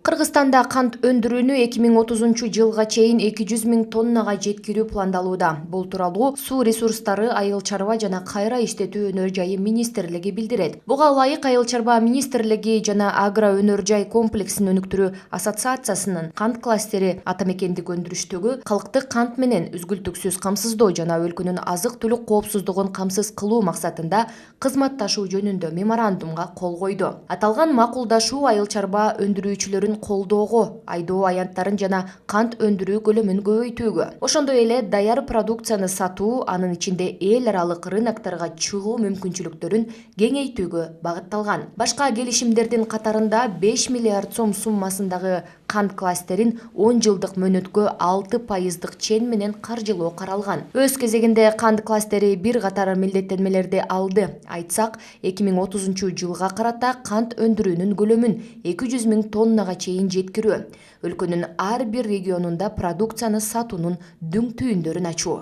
Кыргызстанда кант өндүрүүнү 2030 жылга чейин 200 000 тоннага жеткирүү пландалууда. Бул тууралуу Суу ресурстары, айыл чарба жана кайра иштетүү өнөр жайы министрлиги билдирет. Буга ылайык Айыл чарба министрлиги жана Агро өнөр жай комплексин өнүктүрүү ассоциациясынын кант кластери ата мекендик өндүрүштөгү калкты кант менен үзгүлтүксүз камсыздоо жана өлкөнүн азык түлүк коопсуздугун камсыз кылуу максатында кызматташуу жөнүндө меморандумга кол койду. Аталган макулдашуу айыл чарба өндүрүүчүлөрүн колдоого, айдоо аянттарын жана кант өндүрүү көлөмүн көбөйтүүгө, ошондой эле даяр продукцияны сатуу, анын ичинде эл аралык рынокторго чыгуу мүмкүнчүлүктөрүн кеңейтүүгө багытталган. Башка келишимдердин катарында 5 миллиард сом суммасындагы кант кластерин 10 жылдык мөөнөткө 6% чен менен каржылоо каралган. Өз кезегинде кант кластери бир катар милдеттенмелерди алды. Айтсак, 2030 жылга карата кант өндүрүүнүн көлөмүн 200 000 тоннага чейин жеткирүү, өлкөнүн ар бир регионунда продукцияны сатуунун дүң түйүндөрүн ачуу.